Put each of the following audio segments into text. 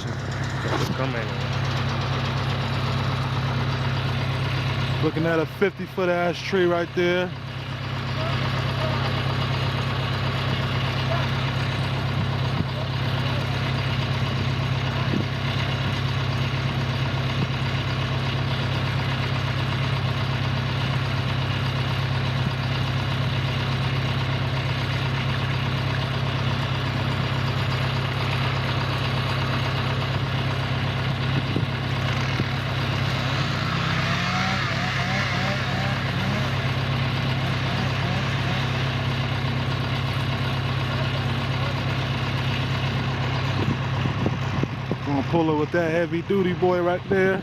you. Coming. Looking at a 50-foot ash tree right there. Gonna pull it with that heavy duty boy right there.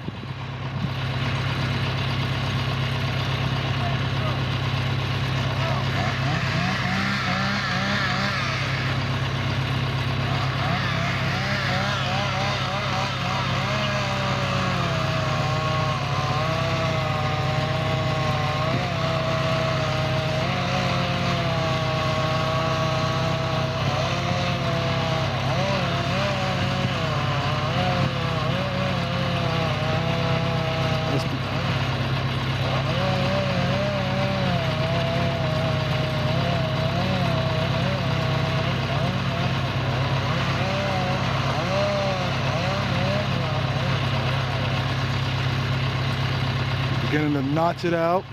Beginning to notch it out.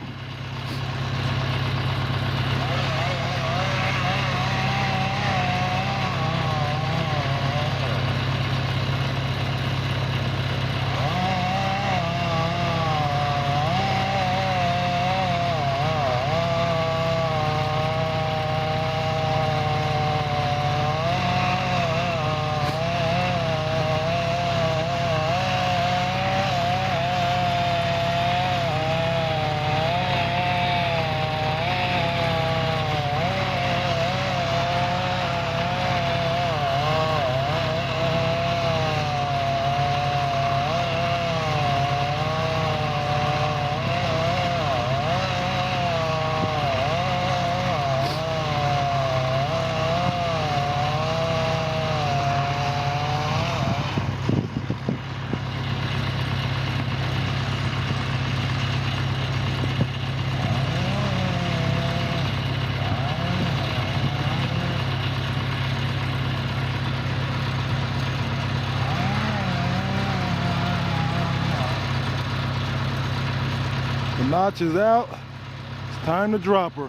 The notch is out. It's time to drop her.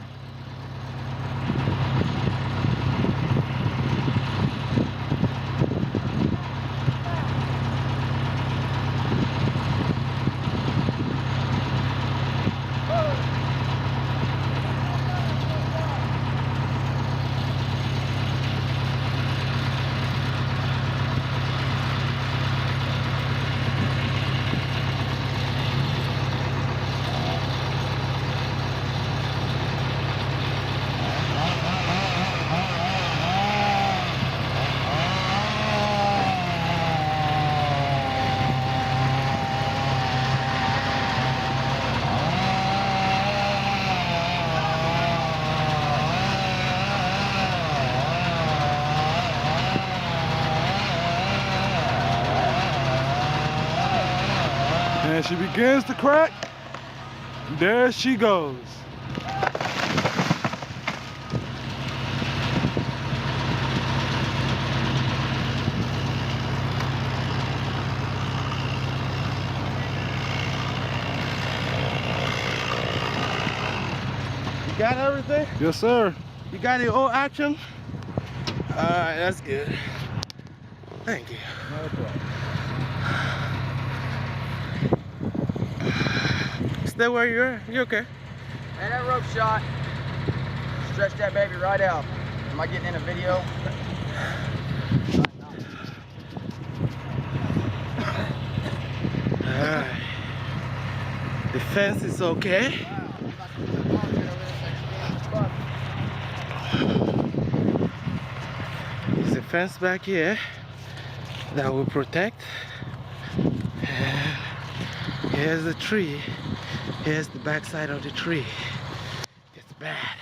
And she begins to crack. There she goes. You got everything? Yes, sir. You got the old action? Alright, that's good. Thank you. No problem. Stay where you are. You okay? And that rope shot, stretch that baby right out. Am I getting in a video? Alright. The fence is okay. There's a fence back here that will protect. And here's the tree. Here's the backside of the tree. It's bad.